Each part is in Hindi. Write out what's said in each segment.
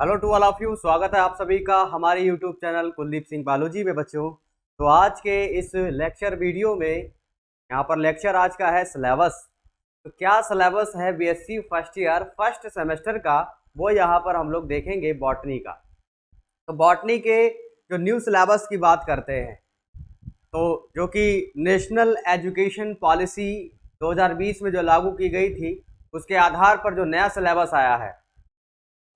Hello to all of you. स्वागत है आप सभी का हमारे YouTube channel Kuldeep Singh biology में बच्चों। तो आज के इस लेक्चर वीडियो में यहाँ पर लेक्चर आज का है सिलेबस। तो क्या सिलेबस है BSc first year first semester का, वो यहाँ पर हम लोग देखेंगे बॉटनी का। तो बॉटनी के जो न्यू सिलेबस की बात करते हैं, तो जो कि नेशनल एजुकेशन पॉलिसी 2020 में जो लागू की गई थी, उसके आधार पर जो नया सिलेबस आया है,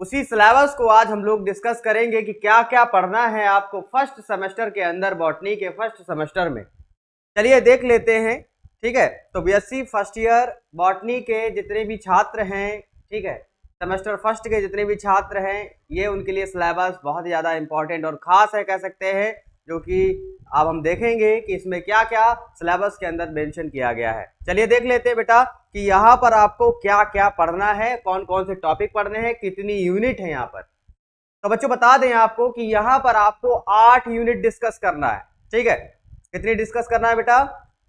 उसी सिलेबस को आज हम लोग डिस्कस करेंगे कि क्या क्या पढ़ना है आपको फर्स्ट सेमेस्टर के अंदर, बॉटनी के फर्स्ट सेमेस्टर में। चलिए देख लेते हैं। ठीक है, तो बीएससी फर्स्ट ईयर बॉटनी के जितने भी छात्र हैं, ठीक है, सेमेस्टर फर्स्ट के जितने भी छात्र हैं, ये उनके लिए सिलेबस बहुत ज़्यादा इंपॉर्टेंट और ख़ास है कह सकते हैं, जो कि अब हम देखेंगे कि इसमें क्या क्या सिलेबस के अंदर मेंशन किया गया है। चलिए देख लेते हैं बेटा कि यहाँ पर आपको क्या क्या पढ़ना है, कौन कौन से टॉपिक पढ़ने हैं, कितनी यूनिट है यहाँ पर। तो बच्चों बता दें आपको कि यहाँ पर आपको 8 यूनिट डिस्कस करना है। ठीक है, कितनी डिस्कस करना है बेटा?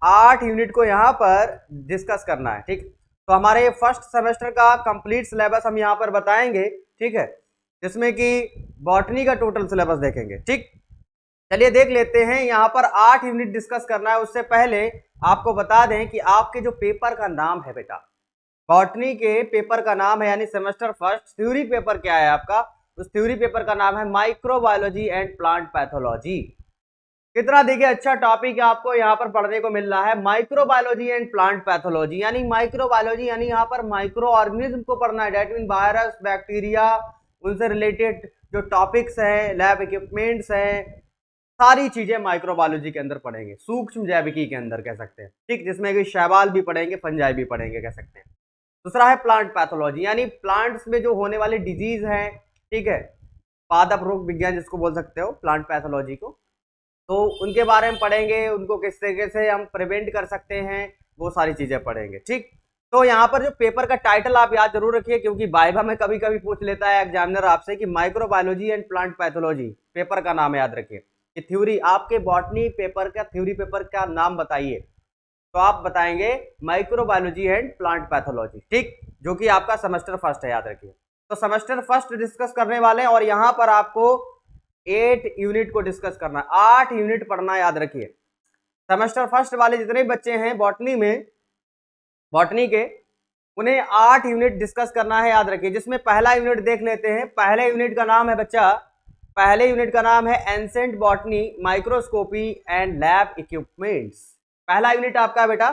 8 यूनिट को यहाँ पर डिस्कस करना है। ठीक, तो हमारे फर्स्ट सेमेस्टर का कंप्लीट सिलेबस हम यहाँ पर बताएंगे। ठीक है, जिसमें कि बॉटनी का टोटल सिलेबस देखेंगे। ठीक, चलिए देख लेते हैं। यहाँ पर 8 यूनिट डिस्कस करना है। उससे पहले आपको बता दें कि आपके जो पेपर का नाम है बेटा, बॉटनी के पेपर का नाम है, यानी सेमेस्टर फर्स्ट थ्योरी पेपर क्या है आपका, उस थ्योरी पेपर का नाम है माइक्रोबायोलॉजी एंड प्लांट पैथोलॉजी। कितना देखिए अच्छा टॉपिक आपको यहाँ पर पढ़ने को मिल रहा है, माइक्रोबायोलॉजी एंड प्लांट पैथोलॉजी। यानी माइक्रोबायोलॉजी यानी यहाँ पर माइक्रो ऑर्गेनिज्म को पढ़ना है, डेट मीन वायरस, बैक्टीरिया, उनसे रिलेटेड जो टॉपिक्स हैं, लैब इक्विपमेंट्स हैं, सारी चीजें माइक्रोबायोलॉजी के अंदर पढ़ेंगे, सूक्ष्म जैविकी के अंदर कह सकते हैं। ठीक, जिसमें कि शैवाल भी पढ़ेंगे, फंजाई भी पढ़ेंगे कह सकते हैं। दूसरा है प्लांट पैथोलॉजी, यानी प्लांट्स में जो होने वाले डिजीज हैं, ठीक है, पादप रोग विज्ञान जिसको बोल सकते हो प्लांट पैथोलॉजी को, तो उनके बारे में पढ़ेंगे, उनको किस तरीके से हम प्रिवेंट कर सकते हैं, वो सारी चीजें पढ़ेंगे। ठीक, तो यहाँ पर जो पेपर का टाइटल आप याद जरूर रखिए, क्योंकि वाइवा में कभी कभी पूछ लेता है एग्जामिनर आपसे कि microbiology and plant pathology paper का नाम याद रखिए। कि थ्योरी, आपके बॉटनी पेपर का थ्योरी पेपर का नाम बताइए, तो आप बताएंगे माइक्रोबायोलॉजी एंड प्लांट पैथोलॉजी। ठीक, जो कि आपका सेमेस्टर फर्स्ट है, याद रखिए। तो सेमेस्टर फर्स्ट डिस्कस करने वाले हैं और यहाँ पर आपको 8 यूनिट को डिस्कस करना है, 8 यूनिट पढ़ना, याद रखिए। सेमेस्टर फर्स्ट वाले जितने भी बच्चे हैं बॉटनी में, बॉटनी के, उन्हें 8 यूनिट डिस्कस करना है, याद रखिए। जिसमें पहला यूनिट देख लेते हैं। पहले यूनिट का नाम है बच्चा, पहले यूनिट का नाम है ancient botany microscopy and lab equipments. पहला यूनिट आपका बेटा,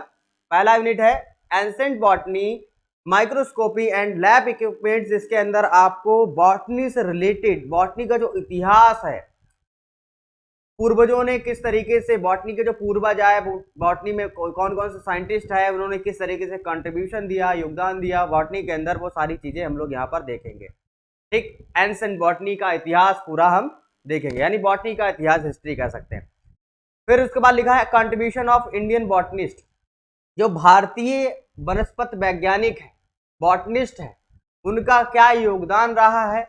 पहला यूनिट है ancient botany microscopy and lab equipments. इसके अंदर आपको बॉटनी से रिलेटेड, बॉटनी का जो इतिहास है, पूर्वजों ने किस तरीके से, बॉटनी के जो पूर्वज आए, बॉटनी में कौन कौन से साइंटिस्ट है, उन्होंने किस तरीके से कंट्रीब्यूशन दिया, योगदान दिया बॉटनी के अंदर, वो सारी चीजें हम लोग यहाँ पर देखेंगे। ठीक, एंसेंट बॉटनी का इतिहास पूरा हम देखेंगे, यानी बॉटनी का इतिहास, हिस्ट्री कह सकते हैं। फिर उसके बाद लिखा है कंट्रीब्यूशन ऑफ इंडियन बॉटनिस्ट, जो भारतीय वनस्पति वैज्ञानिक है, बॉटनिस्ट है, उनका क्या योगदान रहा है,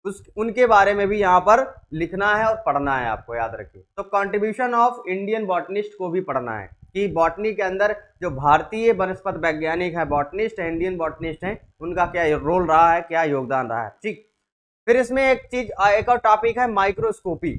उस उनके बारे में भी यहाँ पर लिखना है और पढ़ना है आपको, याद रखिए। तो कंट्रीब्यूशन ऑफ इंडियन बॉटनिस्ट को भी पढ़ना है कि बॉटनी के अंदर जो भारतीय वनस्पति वैज्ञानिक है, बॉटनिस्ट है, इंडियन बॉटनिस्ट हैं, उनका क्या रोल रहा है, क्या योगदान रहा है। ठीक, फिर इसमें एक चीज, एक और टॉपिक है माइक्रोस्कोपी।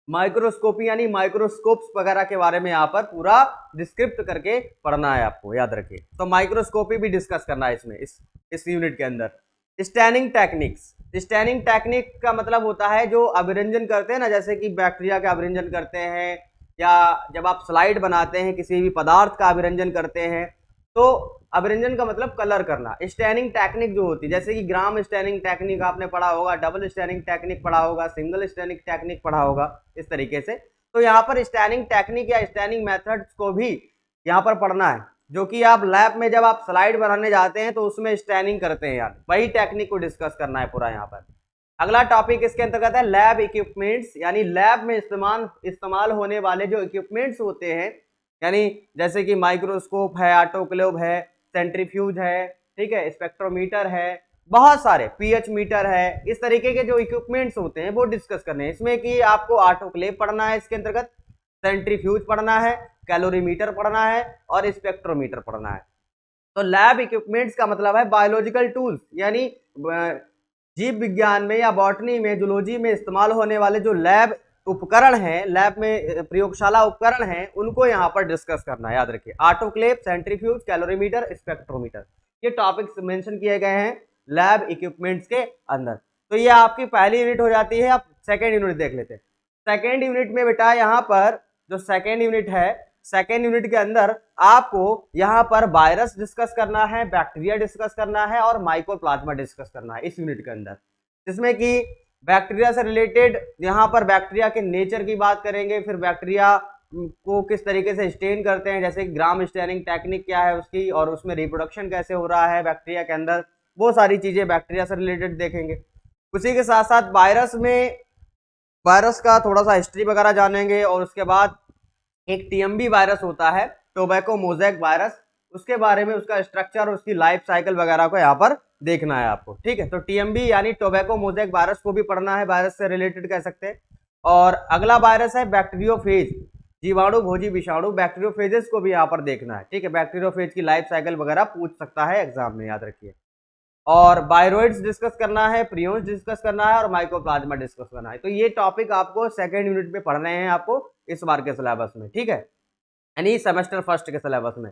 माइक्रोस्कोपी यानी माइक्रोस्कोप्स वगैरह के बारे में यहाँ पर पूरा डिस्क्रिप्ट करके पढ़ना है आपको, याद रखिए। तो माइक्रोस्कोपी भी डिस्कस करना है इसमें, इस यूनिट के अंदर। स्टैनिंग टेक्निक्स, स्टैनिंग टेक्निक का मतलब होता है जो अभिरंजन करते हैं ना, जैसे कि बैक्टीरिया का अभिरंजन करते हैं, या जब आप स्लाइड बनाते हैं किसी भी पदार्थ का अभिरंजन करते हैं, तो अभिरंजन का मतलब कलर करना। स्टैनिंग टेक्निक जो होती है, जैसे कि ग्राम स्टैनिंग टेक्निक आपने पढ़ा होगा, डबल स्टैनिंग टेक्निक पढ़ा होगा, सिंगल स्टैनिंग टेक्निक पढ़ा होगा, इस तरीके से। तो यहाँ पर स्टैनिंग टेक्निक या स्टैनिंग मेथड्स को भी यहाँ पर पढ़ना है, जो कि आप लैब में जब आप स्लाइड बनाने जाते हैं तो उसमें स्टैनिंग करते हैं, यार वही टेक्निक को डिस्कस करना है पूरा यहाँ पर। अगला टॉपिक इसके अंतर्गत है लैब इक्विपमेंट्स, यानी लैब में इस्तेमाल होने वाले जो इक्विपमेंट्स होते हैं, यानी जैसे कि माइक्रोस्कोप है, ऑटोक्लेव है, सेंट्रीफ्यूज है, ठीक है, स्पेक्ट्रोमीटर है, बहुत सारे, पीएच मीटर है, इस तरीके के जो इक्विपमेंट्स होते हैं वो डिस्कस करने हैं। इसमें कि आपको ऑटोक्लेव पढ़ना है, इसके अंतर्गत सेंट्रीफ्यूज पढ़ना है, कैलोरीमीटर पढ़ना है और स्पेक्ट्रोमीटर पढ़ना है। तो लैब इक्विपमेंट्स का मतलब है बायोलॉजिकल टूल्स, यानी जीव विज्ञान में या बॉटनी में, जूलॉजी में इस्तेमाल होने वाले जो लैब उपकरण हैं, लैब में प्रयोगशाला उपकरण हैं, उनको यहाँ पर डिस्कस करना है। याद रखिए, ऑटोक्लेव, सेंट्रीफ्यूज, कैलोरीमीटर, स्पेक्ट्रोमीटर, ये टॉपिक्स मेंशन किए गए हैं लैब इक्विपमेंट्स के अंदर। तो ये आपकी पहली यूनिट हो जाती है। आप सेकेंड यूनिट देख लेते हैं। सेकेंड यूनिट में बेटा यहाँ पर जो सेकेंड यूनिट है, सेकेंड यूनिट के अंदर आपको यहाँ पर वायरस डिस्कस करना है, बैक्टीरिया डिस्कस करना है और माइकोप्लाज्मा डिस्कस करना है इस यूनिट के अंदर, जिसमें कि बैक्टीरिया से रिलेटेड यहाँ पर बैक्टीरिया के नेचर की बात करेंगे, फिर बैक्टीरिया को किस तरीके से स्टेन करते हैं, जैसे ग्राम स्टेनिंग टेक्निक क्या है उसकी, और उसमें रिप्रोडक्शन कैसे हो रहा है बैक्टीरिया के अंदर, वो सारी चीजें बैक्टीरिया से रिलेटेड देखेंगे। उसी के साथ साथ वायरस का थोड़ा सा हिस्ट्री वगैरह जानेंगे, और उसके बाद एक टीएमबी वायरस होता है, टोबैको मोज़ेक वायरस, उसके बारे में, उसका स्ट्रक्चर, उसकी लाइफ साइकिल वगैरह को यहाँ पर देखना है आपको। ठीक है, तो टीएमबी यानी टोबैको मोज़ेक वायरस को भी पढ़ना है, वायरस से रिलेटेड कह सकते हैं। और अगला वायरस है बैक्टीरियोफेज, जीवाणु भोजी विषाणु, बैक्टीरियोफेजेस को भी यहाँ पर देखना है। ठीक है, बैक्टीरियोफेज की लाइफ साइकिल वगैरह पूछ सकता है एग्जाम में, याद रखिए। और बायरोइड्स डिस्कस करना है, प्रियोन्स डिस्कस करना है और माइकोप्लाज्मा डिस्कस करना है। तो ये टॉपिक आपको सेकेंड यूनिट में पढ़ने हैं आपको इस बार के सिलेबस में। ठीक है, यानी सेमेस्टर फर्स्ट के सिलेबस में।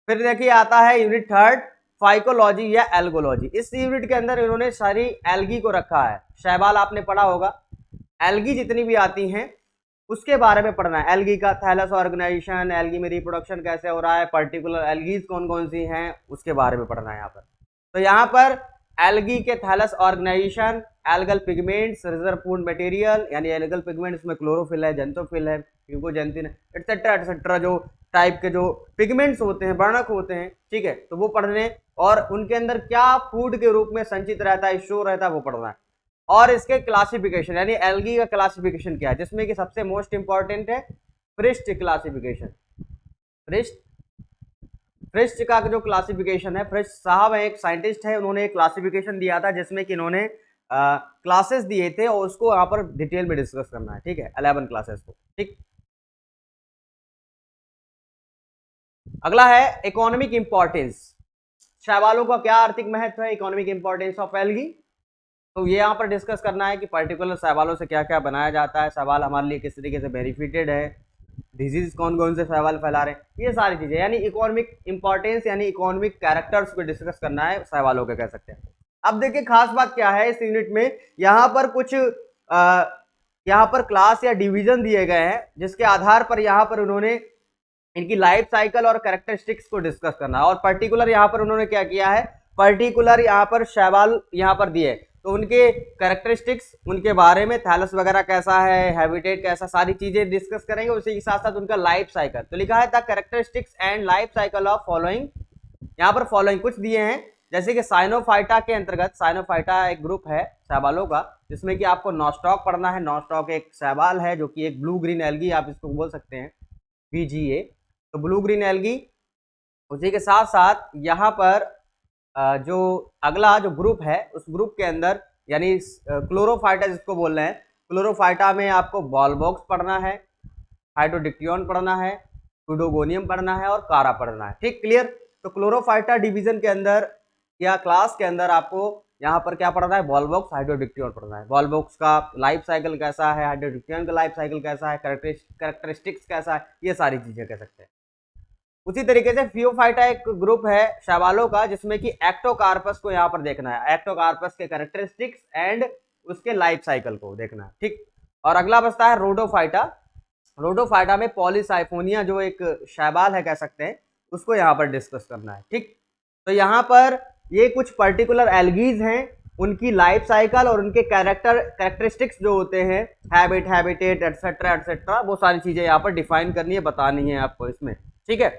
फिर देखिए आता है यूनिट थर्ड, फाइकोलॉजी या एल्गोलॉजी। इस यूनिट के अंदर इन्होंने सारी एल्गी को रखा है। शैवाल आपने पढ़ा होगा, एल्गी जितनी भी आती हैं उसके बारे में पढ़ना है। एल्गी का थैलस ऑर्गेनाइजेशन, एल्गी में रिप्रोडक्शन कैसे हो रहा है, पर्टिकुलर एल्गीज कौन कौन सी हैं, उसके बारे में पढ़ना है यहाँ पर। तो यहाँ पर एल्गी के thallus organisation, algal pigments, reserve food material, यानी एल्गल पिगमेंट्स में क्लोरोफिल है, जेंथोफिल है, ह्यूगोजेंथिन है, एटसेट्रा जो टाइप के जो पिगमेंट्स होते हैं, वर्णक होते हैं। ठीक है, तो वो पढ़ने, और उनके अंदर क्या फूड के रूप में संचित रहता है, स्टोर रहता है, वो पढ़ना है। और इसके क्लासिफिकेशन, यानी एल्गी का क्लासिफिकेशन क्या है, जिसमें कि सबसे मोस्ट इंपॉर्टेंट है फ्रिस्ट क्लासिफिकेशन। फ्रिस्ट का जो क्लासिफिकेशन है, फ्रिस्ट साहब एक साइंटिस्ट है, उन्होंने एक क्लासिफिकेशन दिया था जिसमें कि इन्होंने क्लासेस दिए थे, और उसको यहाँ पर डिटेल में डिस्कस करना है। ठीक है, 11 क्लासेस को। ठीक, अगला है इकोनॉमिक इंपॉर्टेंस। शैवालों का क्या आर्थिक महत्व है, इकोनॉमिक इंपॉर्टेंस ऑफ एल्गी। तो ये यहाँ पर डिस्कस करना है कि पर्टिकुलर शैवालों से क्या क्या बनाया जाता है, शैवाल हमारे लिए किस तरीके से बेनिफिटेड है, डिजीज कौन कौन से शैवाल फैला रहे हैं, ये सारी चीजें, यानी इकोनॉमिक इंपॉर्टेंस यानी इकोनॉमिक कैरेक्टर्स को डिस्कस करना है शैवालों के, कह सकते हैं। अब देखिए खास बात क्या है इस यूनिट में, यहाँ पर कुछ यहाँ पर क्लास या डिवीजन दिए गए हैं, जिसके आधार पर यहाँ पर उन्होंने इनकी लाइफ साइकिल और कैरेक्टरिस्टिक्स को डिस्कस करना है। और पर्टिकुलर यहाँ पर उन्होंने क्या किया है, पर्टिकुलर यहाँ पर शैवाल यहाँ पर दिए, तो उनके कैरेक्टरिस्टिक्स, उनके बारे में, थैलस वगैरह कैसा है, हैबिटेट कैसा, सारी चीजें डिस्कस करेंगे। उसी के साथ साथ उनका लाइफ साइकिल, तो लिखा है the characteristics and life cycle of following. यहाँ पर फॉलोइंग कुछ दिए हैं, जैसे कि साइनोफाइटा के अंतर्गत, साइनोफाइटा एक ग्रुप है शैवालों का, जिसमें कि आपको नॉस्टॉक पढ़ना है। नॉस्टॉक एक शैवाल है जो कि एक ब्लू ग्रीन एल्गी आप इसको बोल सकते हैं, BGA, तो ब्लू ग्रीन एल्गी। उसी के साथ साथ यहाँ पर जो अगला जो ग्रुप है, उस ग्रुप के अंदर यानी क्लोरोफाइटा जिसको बोल रहे हैं, क्लोरोफाइटा में आपको बॉलबॉक्स पढ़ना है, हाइड्रोडिक्टियन पढ़ना है, सुडोगोनियम पढ़ना है और कारा पढ़ना है। ठीक, क्लियर। तो क्लोरोफाइटा डिवीजन के अंदर या क्लास के अंदर आपको यहाँ पर क्या पढ़ना है, बॉलबॉक्स, हाइड्रोडिक्टियन पढ़ना है। बॉलबॉक्स का लाइफ साइकिल कैसा है, हाइड्रोडिक्टियन का लाइफ साइकिल कैसा है, कैरेक्टरिस्टिक्स कैसा है, ये सारी चीजें कह सकते हैं। उसी तरीके से फियोफाइटा एक ग्रुप है शैवालों का, जिसमें कि एक्टोकार्पस को यहाँ पर देखना है, एक्टोकार्पस के कैरेक्टरिस्टिक्स एंड उसके लाइफ साइकिल को देखना है। ठीक, और अगला बचता है रोडोफाइटा। रोडोफाइटा में पॉलीसाइफोनिया जो एक शैवाल है कह सकते हैं, उसको यहाँ पर डिस्कस करना है। ठीक, तो यहाँ पर ये कुछ पर्टिकुलर एल्गीज हैं, उनकी लाइफ साइकिल और उनके कैरेक्टरिस्टिक्स जो होते हैं, हैबिटेट एटसेट्रा एटसेट्रा, वो सारी चीजें यहाँ पर डिफाइन करनी है, बतानी है आपको इसमें। ठीक है,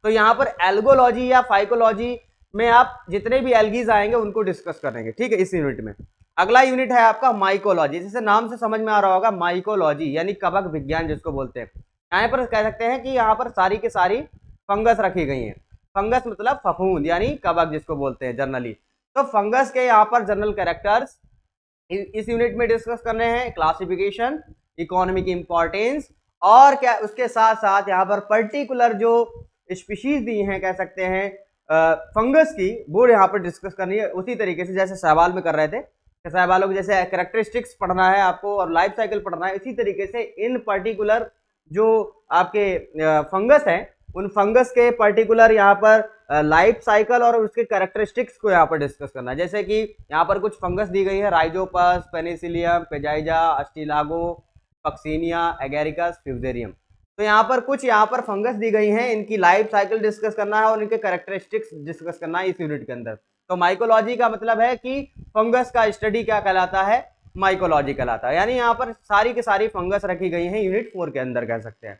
तो यहाँ पर एल्गोलॉजी या फाइकोलॉजी में आप जितने भी एल्गीज आएंगे उनको डिस्कस करेंगे। ठीक है, इस यूनिट में। अगला यूनिट है आपका माइकोलॉजी, जिसे नाम से समझ में आ रहा होगा, माइकोलॉजी यानी कवक विज्ञान जिसको बोलते हैं। यहाँ पर कह सकते हैं कि यहाँ पर सारी की सारी फंगस रखी गई हैं। फंगस मतलब फफूंद यानी कवक जिसको बोलते हैं जनरली। तो फंगस के यहाँ पर जनरल कैरेक्टर्स इस यूनिट में डिस्कस करने हैं, क्लासिफिकेशन, इकोनॉमिक इंपॉर्टेंस, और क्या उसके साथ साथ यहाँ पर पर्टिकुलर जो स्पीशीज दी हैं कह सकते हैं, फंगस की वो यहाँ पर डिस्कस करनी है, उसी तरीके से जैसे सवाल में कर रहे थे, सवालों को जैसे कैरेक्टरिस्टिक्स पढ़ना है आपको और लाइफ साइकिल पढ़ना है, इसी तरीके से इन पर्टिकुलर जो आपके फंगस हैं उन फंगस के पर्टिकुलर यहाँ पर लाइफ साइकिल और उसके कैरेक्टरिस्टिक्स को यहाँ पर डिस्कस करना है। जैसे कि यहाँ पर कुछ फंगस दी गई है, Rhizopus, Penicillium, Peziza, Ustilago, Puccinia, Agaricus, Fusarium. तो यहाँ पर कुछ यहाँ पर फंगस दी गई हैं, इनकी लाइफ साइकिल डिस्कस करना है और इनके कैरेक्टरिस्टिक्स डिस्कस करना है इस यूनिट के अंदर। तो माइकोलॉजी का मतलब है कि फंगस का स्टडी क्या कहलाता है, माइकोलॉजी कहलाता है। यानी यहाँ पर सारी की सारी फंगस रखी गई हैं यूनिट 4 के अंदर, कह सकते हैं।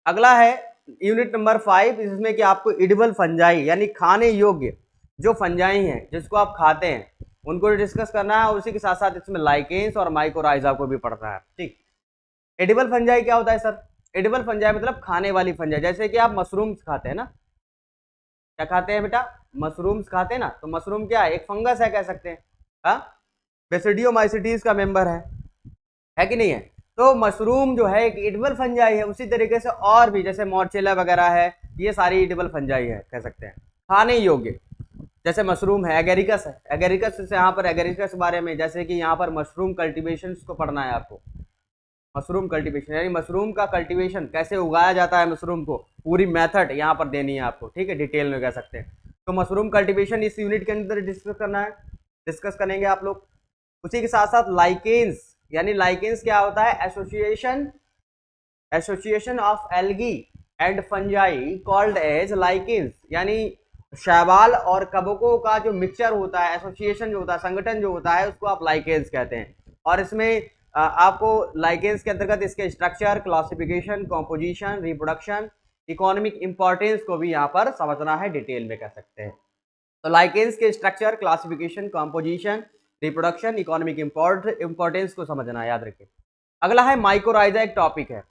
अगला है यूनिट नंबर 5, इसमें कि आपको एडिबल फंजाई यानी खाने योग्य जो फंजाई हैं जिसको आप खाते हैं उनको डिस्कस करना है, और उसी के साथ साथ इसमें लाइकेंस और माइकोराइजा को भी पढ़ना है। ठीक, एडिबल फंजाई क्या होता है सर? एडिबल फंजाई मतलब खाने वाली फंजाई। जैसे कि आप मशरूम्स खाते हैं ना, क्या खाते हैं बेटा? मशरूम्स खाते हैं ना। तो मशरूम क्या है? एक फंगस है, कह सकते हैं। हाँ, बेसिडियोमाइसिटीज का मेंबर है कि नहीं है? तो मशरूम जो है एक एडिबल फंजाई है। उसी तरीके से और भी जैसे मॉर्चेला वगैरह है, ये सारी एडिबल फंजाई है, कह सकते हैं खाने योग्य। जैसे मशरूम है, एगेरिकस है, एगेरिकस से यहाँ पर एगेरिकस बारे में, जैसे कि यहाँ पर मशरूम कल्टीवेशन को पढ़ना है आपको। मशरूम कल्टीवेशन यानी मशरूम का कल्टीवेशन कैसे उगाया जाता है, मशरूम को पूरी मेथड यहाँ पर देनी है आपको। ठीक है, डिटेल में कह सकते हैं। तो मशरूम कल्टीवेशन इस यूनिट के अंदर डिस्कस करना है, डिस्कस करेंगे आप लोग। उसी के साथ साथ लाइकेंस, यानी लाइकेंस क्या होता है? Association of algae and fungi called as lichens, यानी शैवाल और कवकों का जो मिक्सचर होता है, एसोसिएशन जो होता है, संगठन जो होता है, उसको आप लाइकेंस कहते हैं। और इसमें आपको लाइकेंस के अंतर्गत इसके structure, classification, composition, reproduction, economic importance को भी यहाँ पर समझना है, डिटेल में कह सकते हैं। तो लाइकेंस के structure, classification, composition, reproduction, economic importance को समझना है, याद रखिए। अगला है माइकोराइजा, एक टॉपिक है।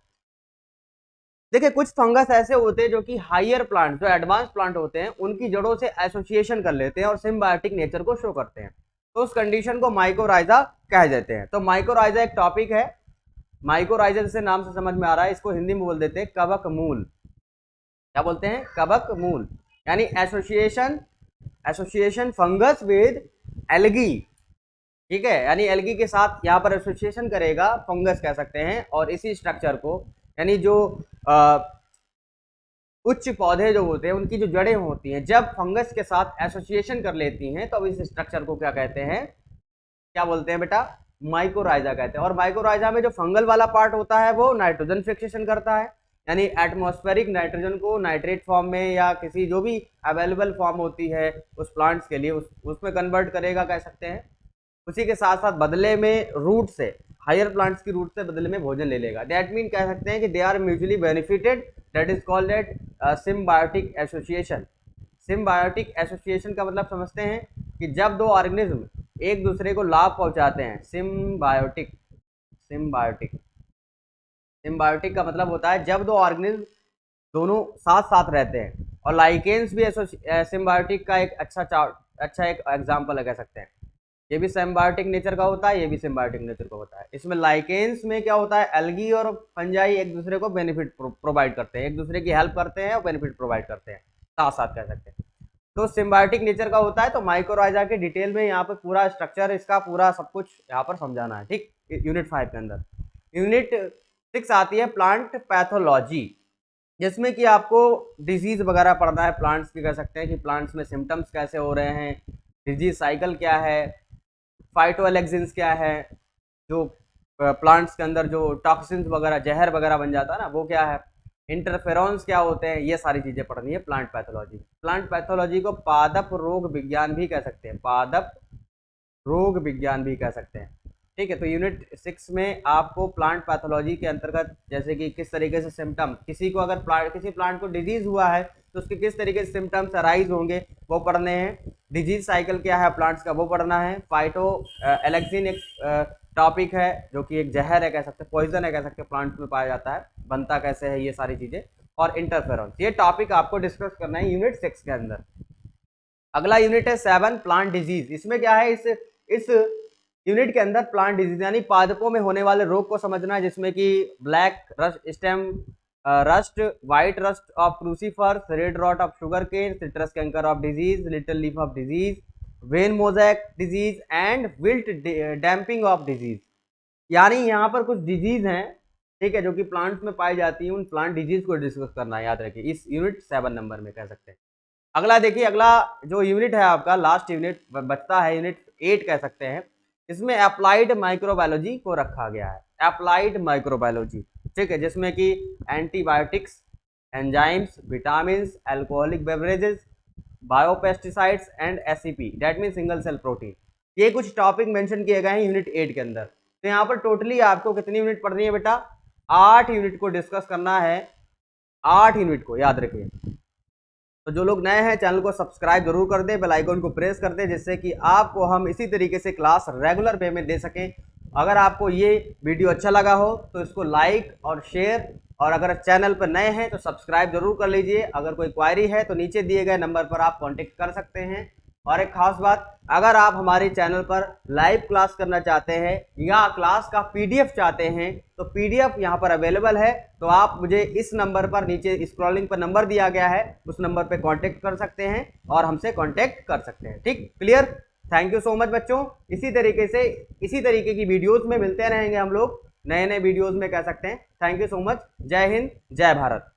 देखिए, कुछ फंगस ऐसे होते हैं जो कि हायर प्लांट, जो एडवांस प्लांट होते हैं, उनकी जड़ों से एसोसिएशन कर लेते हैं और सिम्बायोटिक नेचर को शो करते हैं। तो उस कंडीशन को माइकोराइजा कह देते हैं। तो माइकोराइजा एक टॉपिक है। माइकोराइजा जैसे नाम से समझ में आ रहा है, इसको हिंदी में बोल देते हैं कवक मूल। क्या बोलते हैं? कवक मूल, यानी एसोसिएशन फंगस विद एल्गी। ठीक है, यानी एल्गी के साथ यहाँ पर एसोसिएशन करेगा फंगस, कह सकते हैं। और इसी स्ट्रक्चर को, यानी जो उच्च पौधे जो होते हैं उनकी जो जड़ें होती हैं, जब फंगस के साथ एसोसिएशन कर लेती हैं तो इस स्ट्रक्चर को क्या कहते हैं? क्या बोलते हैं बेटा? माइकोराइजा कहते हैं। और माइकोराइजा में जो फंगल वाला पार्ट होता है वो नाइट्रोजन फिक्सेशन करता है, यानी एटमॉस्फेरिक नाइट्रोजन को नाइट्रेट फॉर्म में या किसी जो भी अवेलेबल फॉर्म होती है उस प्लांट्स के लिए उसमें कन्वर्ट करेगा, कह सकते हैं। उसी के साथ साथ बदले में रूट से, हायर प्लांट्स की रूट से बदले में भोजन ले लेगा। दैट मीन कह सकते हैं कि they are mutually benefited, that is called that symbiotic association. Symbiotic association का मतलब समझते हैं कि जब दो ऑर्गेनिज्म एक दूसरे को लाभ पहुंचाते हैं, सिम्बायोटिक सिम्बायोटिक का मतलब होता है जब दो ऑर्गेनिज्म दोनों साथ साथ रहते हैं। और लाइकेंस भी सिम्बायोटिक का एक अच्छा एक एग्जाम्पल है, कह सकते हैं। ये भी सिम्बायोटिक नेचर का होता है, ये भी सिम्बायोटिक नेचर का होता है। इसमें लाइकेंस में क्या होता है? एल्गी और फंजाई एक दूसरे को बेनिफिट प्रोवाइड करते हैं, एक दूसरे की हेल्प करते हैं और बेनिफिट प्रोवाइड करते हैं, साथ साथ कह सकते हैं। तो सिम्बायोटिक नेचर का होता है। तो माइकोराइजा के डिटेल में यहाँ पे पूरा स्ट्रक्चर, इसका पूरा सब कुछ यहाँ पर समझाना है। ठीक, यूनिट 5 के अंदर। यूनिट 6 आती है प्लांट पैथोलॉजी, जिसमें कि आपको डिजीज वगैरह पढ़ना है प्लांट्स की, कह सकते हैं कि प्लांट्स में सिम्टम्स कैसे हो रहे हैं, डिजीज साइकिल क्या है, फाइटोएलेक्सिन्स क्या है, जो प्लांट्स के अंदर जो टॉक्सिन्स वगैरह, जहर वगैरह बन जाता है ना, वो क्या है, इंटरफेरॉन्स क्या होते हैं, ये सारी चीज़ें पढ़नी है प्लांट पैथोलॉजी। प्लांट पैथोलॉजी को पादप रोग विज्ञान भी कह सकते हैं, पादप रोग विज्ञान भी कह सकते हैं। ठीक है, तो यूनिट 6 में आपको प्लांट पैथोलॉजी के अंतर्गत, जैसे कि किस तरीके से सिम्टम, किसी को अगर किसी प्लांट को डिजीज हुआ है तो उसके किस तरीके से सिम्टम्स अराइज होंगे वो पढ़ने हैं। डिजीज साइकिल क्या है प्लांट्स का वो पढ़ना है। फाइटो एलेक्सिन एक टॉपिक है जो कि एक जहर है, कह सकते हैं, पॉइजन है, कह सकते हैं, प्लांट्स में पाया जाता है, बनता कैसे है, ये सारी चीज़ें। और इंटरफेरॉन्स, ये टॉपिक आपको डिस्कस करना है यूनिट 6 के अंदर। अगला यूनिट है 7 प्लांट डिजीज। इसमें क्या है, इस यूनिट के अंदर प्लांट डिजीज यानी पादपों में होने वाले रोग को समझना है, जिसमें कि black rust stem rust, white rust of crucifers, red rot of sugarcane, citrus canker of disease, little leaf of disease, vein mosaic disease and wilt damping off disease. यानी यहाँ पर कुछ डिजीज हैं, ठीक है, जो कि प्लांट्स में पाई जाती हैं, उन प्लांट डिजीज को डिस्कस करना है, याद रखिए, इस यूनिट 7 नंबर में कह सकते हैं। अगला देखिए, अगला जो यूनिट है आपका लास्ट यूनिट बचता है, यूनिट 8 कह सकते हैं, इसमें अप्लाइड माइक्रोबायोलॉजी को रखा गया है। अप्लाइड माइक्रोबायोलॉजी, ठीक है, जिसमें कि antibiotics, enzymes, vitamin, alcoholic beverages, biopesticides and SCP, that mean single cell protein, ये कुछ टॉपिक मेंशन किए गए हैं यूनिट 8 के अंदर। तो यहाँ पर टोटली आपको कितनी यूनिट पढ़नी है बेटा? 8 यूनिट को डिस्कस करना है, 8 यूनिट को, याद रखिए। तो जो लोग नए हैं चैनल को सब्सक्राइब जरूर कर दें, बेल आइकन को प्रेस कर दें, जिससे कि आपको हम इसी तरीके से क्लास रेगुलर वे में दे सकें। अगर आपको ये वीडियो अच्छा लगा हो तो इसको लाइक और शेयर, और अगर चैनल पर नए हैं तो सब्सक्राइब जरूर कर लीजिए। अगर कोई क्वायरी है तो नीचे दिए गए नंबर पर आप कॉन्टेक्ट कर सकते हैं। और एक खास बात, अगर आप हमारे चैनल पर लाइव क्लास करना चाहते हैं या क्लास का पीडीएफ चाहते हैं तो पीडीएफ यहाँ पर अवेलेबल है। तो आप मुझे इस नंबर पर, नीचे स्क्रॉलिंग पर नंबर दिया गया है, उस नंबर पर कांटेक्ट कर सकते हैं और हमसे कांटेक्ट कर सकते हैं। ठीक, clear? Thank you so much बच्चों। इसी तरीके की वीडियोस में मिलते रहेंगे हम लोग, नए नए वीडियोस में कह सकते हैं। Thank you so much. जय हिंद, जय भारत।